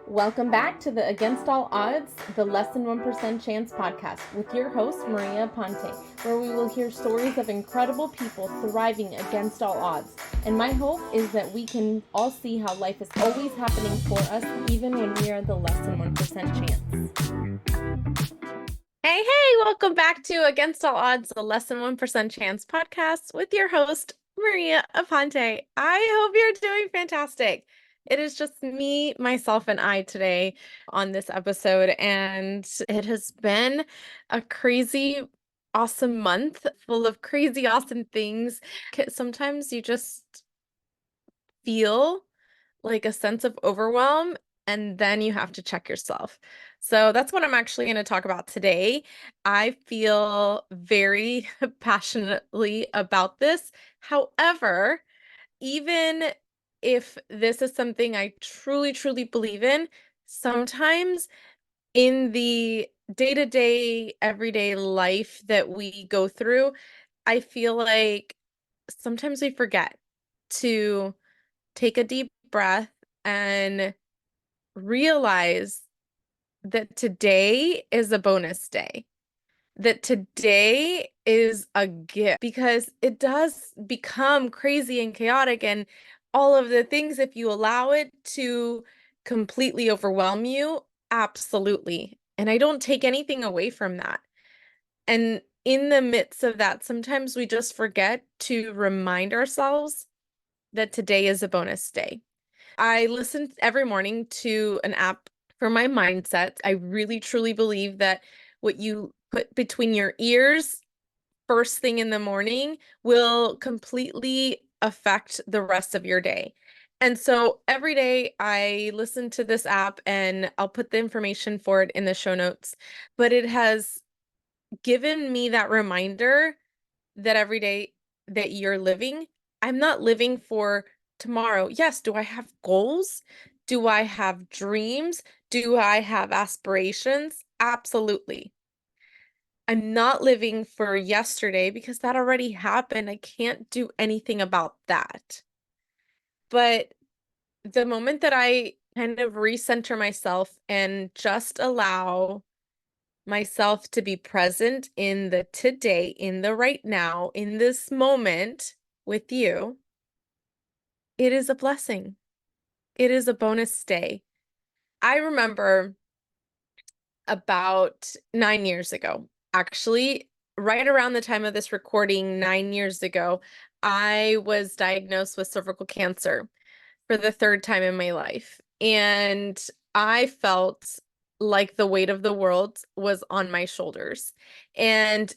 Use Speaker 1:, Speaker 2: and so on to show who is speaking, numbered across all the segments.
Speaker 1: Welcome back to the Against All Odds, the Less Than 1% Chance podcast with your host, Maria Aponte, where we will hear stories of incredible people thriving against all odds. And my hope is that we can all see how life is always happening for us, even when we are the less than 1% chance. Hey, welcome back to Against All Odds, the Less Than 1% Chance podcast with your host, Maria Aponte. I hope you're doing fantastic. It is just me, myself, and I today on this episode, and it has been a crazy, awesome month full of crazy, awesome things. Sometimes you just feel like a sense of overwhelm, and then you have to check yourself. So that's what I'm actually going to talk about today. I feel very passionately about this. However, even if this is something I truly, truly believe in, sometimes in the day-to-day, everyday life that we go through, I feel like sometimes we forget to take a deep breath and realize that today is a bonus day, that today is a gift, because it does become crazy and chaotic and all of the things if you allow it to completely overwhelm you. Absolutely. And I don't take anything away from that. And in the midst of that, sometimes we just forget to remind ourselves that today is a bonus day. I listen every morning to an app for my mindset. I really truly believe that what you put between your ears first thing in the morning will completely affect the rest of your day. And so every day I listen to this app, and I'll put the information for it in the show notes, but it has given me that reminder that every day that you're living, I'm not living for tomorrow. Yes, do I have goals? Do I have dreams? Do I have aspirations? Absolutely. I'm not living for yesterday because that already happened. I can't do anything about that. But the moment that I kind of recenter myself and just allow myself to be present in the today, in the right now, in this moment with you, it is a blessing. It is a bonus day. I remember about 9 years ago, actually, right around the time of this recording, 9 years ago, I was diagnosed with cervical cancer for the third time in my life. And I felt like the weight of the world was on my shoulders. And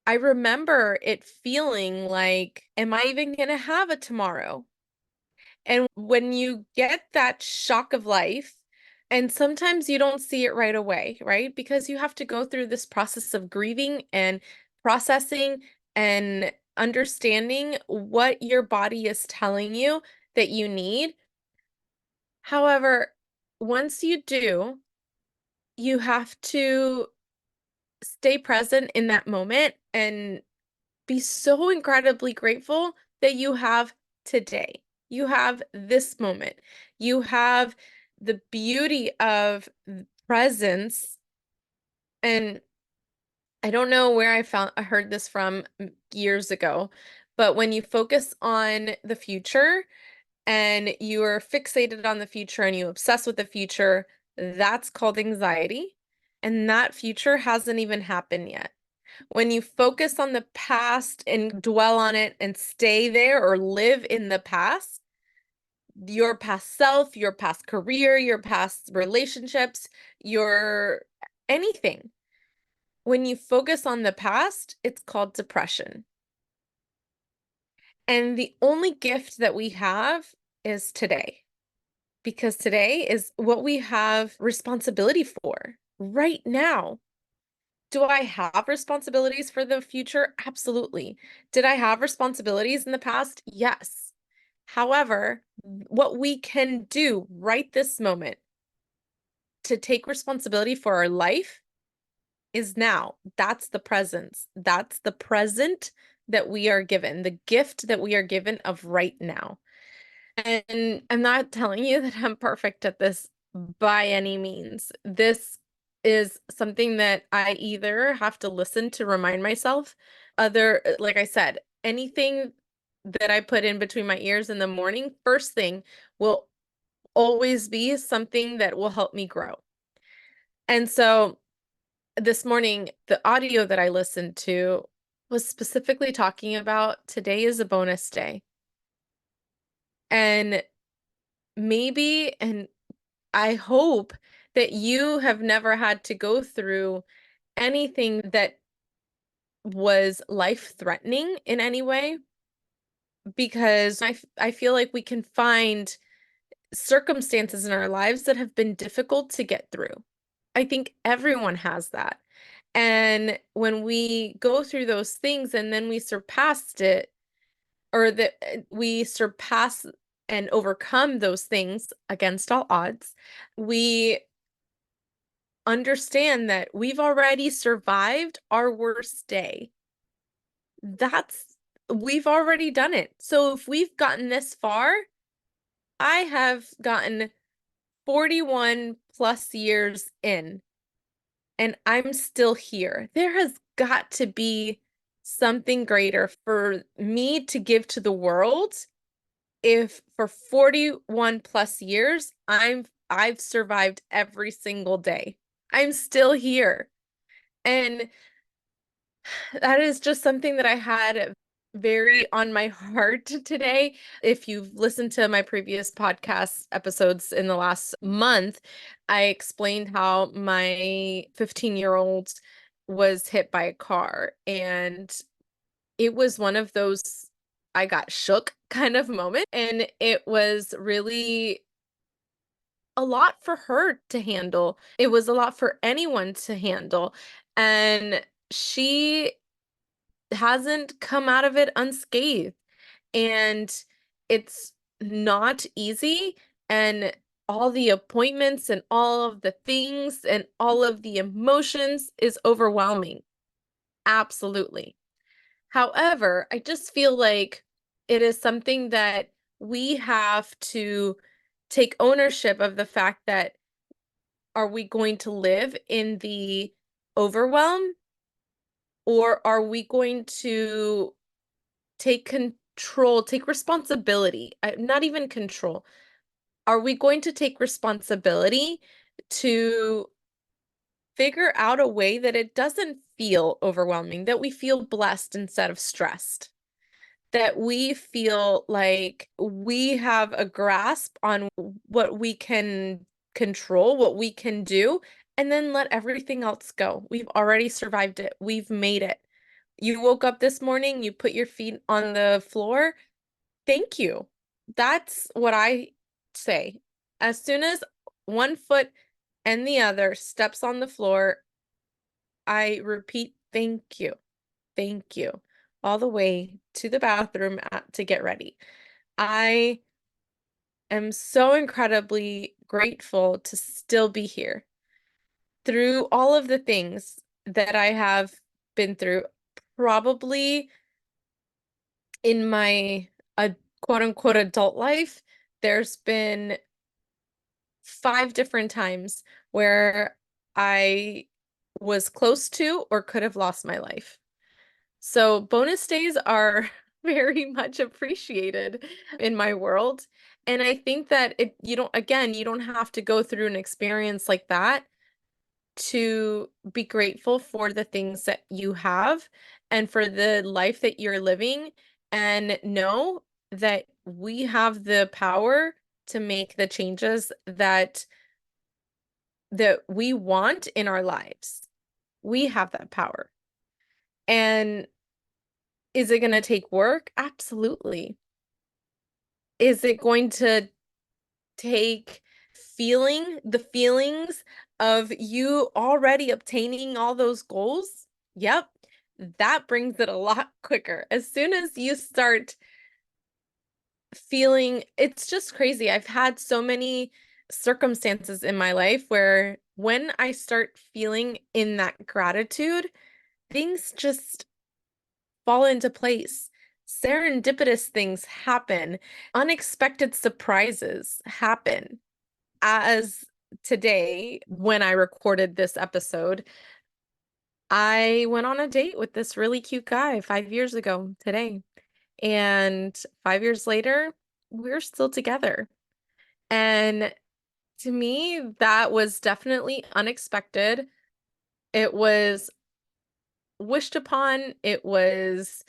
Speaker 1: I remember it feeling like, am I even going to have a tomorrow? And when you get that shock of life, and sometimes you don't see it right away, right? Because you have to go through this process of grieving and processing and understanding what your body is telling you that you need. However, once you do, you have to stay present in that moment and be so incredibly grateful that you have today. You have this moment. You have the beauty of presence. And I don't know where I heard this from years ago, but when you focus on the future and you are fixated on the future and you obsess with the future, that's called anxiety. And that future hasn't even happened yet. When you focus on the past and dwell on it and stay there or live in the past, your past self, your past career, your past relationships, your anything. When you focus on the past, it's called depression. And the only gift that we have is today, because today is what we have responsibility for right now. Do I have responsibilities for the future? Absolutely. Did I have responsibilities in the past? Yes. However, what we can do right this moment to take responsibility for our life is now. That's the presence. That's the present that we are given, the gift that we are given of right now. And I'm not telling you that I'm perfect at this by any means. This is something that I either have to listen to remind myself, like I said, anything that I put in between my ears in the morning, first thing will always be something that will help me grow. And so this morning, the audio that I listened to was specifically talking about today is a bonus day. And and I hope that you have never had to go through anything that was life-threatening in any way, because I feel like we can find circumstances in our lives that have been difficult to get through. I think everyone has that. And when we go through those things and then we surpassed it, or that we surpass and overcome those things against all odds, we understand that we've already survived our worst day. We've already done it. So if we've gotten this far, I have gotten 41 plus years in, and I'm still here. There has got to be something greater for me to give to the world if for 41 plus years I've survived every single day. I'm still here. And that is just something that I had very on my heart today. If you've listened to my previous podcast episodes in the last month, I explained how my 15-year-old was hit by a car. And it was one of those I got shook kind of moment. And it was really a lot for her to handle. It was a lot for anyone to handle. And she hasn't come out of it unscathed. And it's not easy. And all the appointments and all of the things and all of the emotions is overwhelming. Absolutely. However, I just feel like it is something that we have to take ownership of the fact that, are we going to live in the overwhelm, or are we going to take control, take responsibility, not even control. Are we going to take responsibility to figure out a way that it doesn't feel overwhelming, that we feel blessed instead of stressed, that we feel like we have a grasp on what we can control, what we can do, and then let everything else go. We've already survived it. We've made it. You woke up this morning, you put your feet on the floor. Thank you. That's what I say. As soon as one foot and the other steps on the floor, I repeat, thank you. Thank you. All the way to the bathroom to get ready. I am so incredibly grateful to still be here through all of the things that I have been through. Probably in my quote unquote adult life, there's been 5 different times where I was close to or could have lost my life. So bonus days are very much appreciated in my world. And I think that you don't have to go through an experience like that to be grateful for the things that you have and for the life that you're living, and know that we have the power to make the changes that we want in our lives. We have that power. And is it going to take work? Absolutely. Is it going to take the feelings of you already obtaining all those goals? Yep. That brings it a lot quicker. As soon as you start feeling, it's just crazy. I've had so many circumstances in my life where when I start feeling in that gratitude, things just fall into place. Serendipitous things happen. Unexpected surprises happen as today, when I recorded this episode, I went on a date with this really cute guy 5 years ago today. And 5 years later, we're still together. And to me, that was definitely unexpected. It was wished upon. It was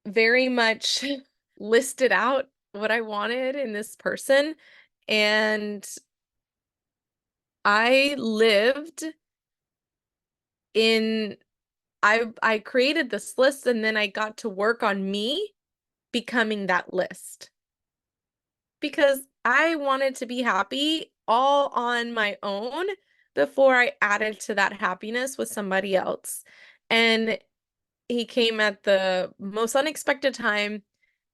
Speaker 1: very much listed out what I wanted in this person. And I lived in I created this list and then I got to work on me becoming that list because I wanted to be happy all on my own before I added to that happiness with somebody else. And he came at the most unexpected time,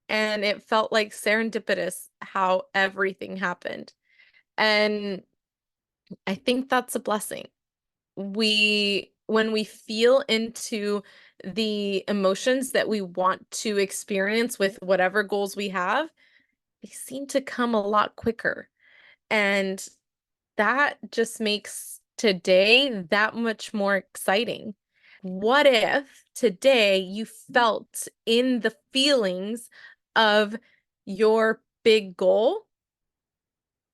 Speaker 1: and it felt like serendipitous how everything happened. And I think that's a blessing. When we feel into the emotions that we want to experience with whatever goals we have, they seem to come a lot quicker. And that just makes today that much more exciting. What if today you felt in the feelings of your big goal?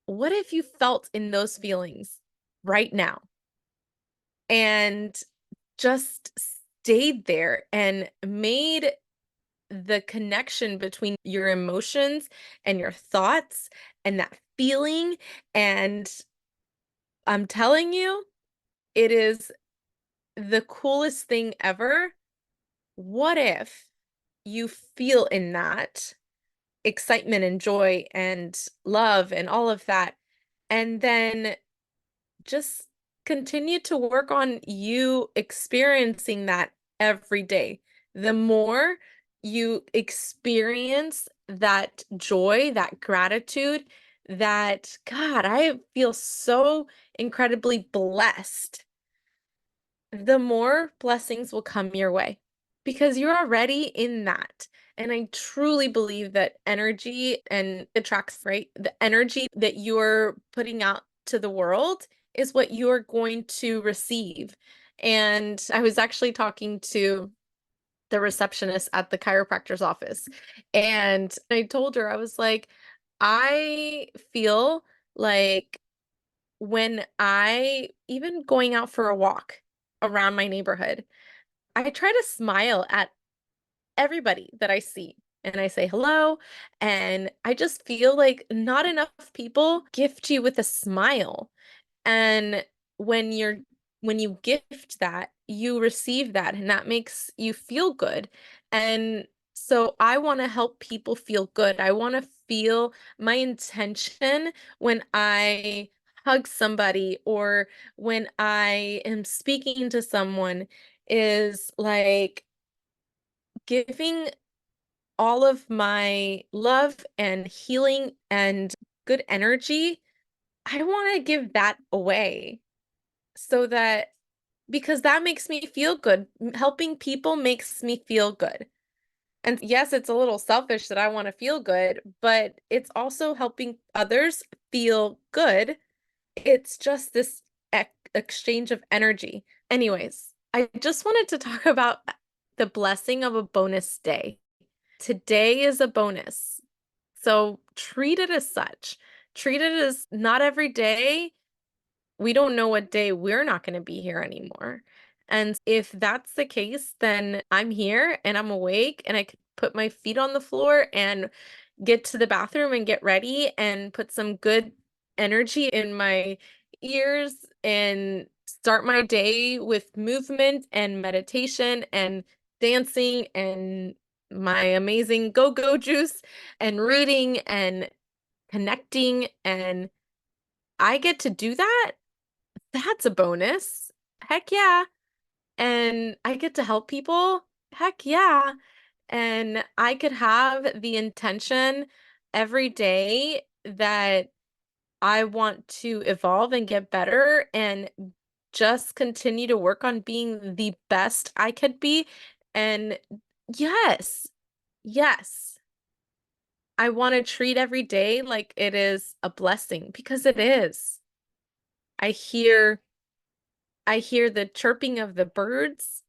Speaker 1: What if you felt in those feelings right now and just stayed there and made the connection between your emotions and your thoughts and that feeling? And I'm telling you, it is the coolest thing ever. What if you feel in that excitement and joy and love and all of that, and then just continue to work on you experiencing that every day? The more you experience that joy, that gratitude, that God, I feel so incredibly blessed, the more blessings will come your way because you're already in that. And I truly believe that energy and attracts, right? The energy that you're putting out to the world is what you're going to receive. And I was actually talking to the receptionist at the chiropractor's office, and I told her, I was like, I feel like when even going out for a walk around my neighborhood, I try to smile at everybody that I see. And I say hello. And I just feel like not enough people gift you with a smile. And when you're when you gift that, you receive that, and that makes you feel good. And so I want to help people feel good. I want to feel my intention when I hug somebody or when I am speaking to someone is like giving all of my love and healing and good energy. I want to give that away so that because that makes me feel good. Helping people makes me feel good. And yes, it's a little selfish that I want to feel good, but it's also helping others feel good. It's just this exchange of energy. Anyways, I just wanted to talk about the blessing of a bonus day. Today is a bonus. So treat it as such. Treat it as not every day. We don't know what day we're not going to be here anymore. And if that's the case, then I'm here and I'm awake and I could put my feet on the floor and get to the bathroom and get ready and put some good energy in my ears and start my day with movement and meditation and dancing and my amazing go-go juice and reading and connecting, and I get to do that. That's a bonus. Heck yeah. And I get to help people. Heck yeah. And I could have the intention every day that I want to evolve and get better and just continue to work on being the best I could be. And yes, yes, I want to treat every day like it is a blessing because it is. I hear I hear the chirping of the birds.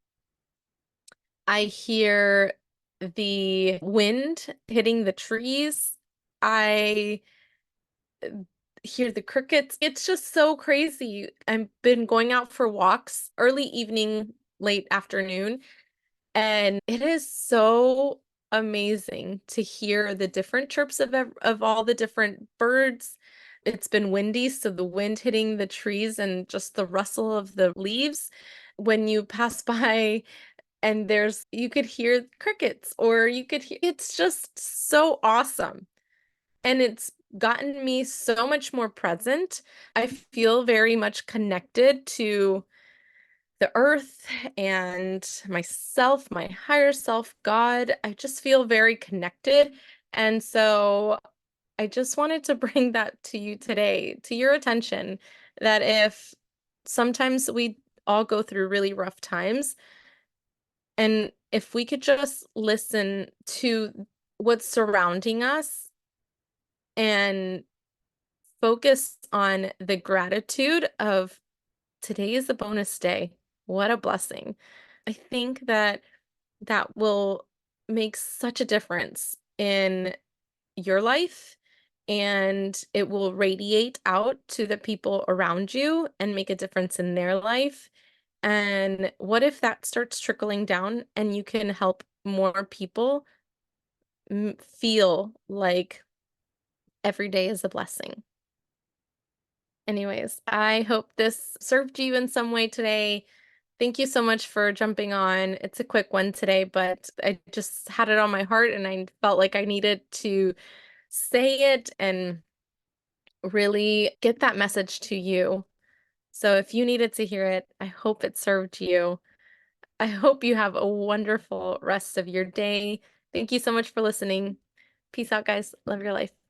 Speaker 1: I hear the wind hitting the trees. I hear the crickets. It's just so crazy. I've been going out for walks early evening, late afternoon, and it is so amazing to hear the different chirps of all the different birds. It's been windy, so the wind hitting the trees and just the rustle of the leaves when you pass by and you could hear crickets or you could hear, it's just so awesome. And it's gotten me so much more present. I feel very much connected to the earth and myself, my higher self, God. I just feel very connected. And so I just wanted to bring that to you today, to your attention, that if sometimes we all go through really rough times, and if we could just listen to what's surrounding us and focus on the gratitude of today is a bonus day. What a blessing. I think that that will make such a difference in your life and it will radiate out to the people around you and make a difference in their life. And what if that starts trickling down and you can help more people feel like every day is a blessing? Anyways, I hope this served you in some way today. Thank you so much for jumping on. It's a quick one today, but I just had it on my heart and I felt like I needed to say it and really get that message to you. So if you needed to hear it, I hope it served you. I hope you have a wonderful rest of your day. Thank you so much for listening. Peace out, guys. Love your life.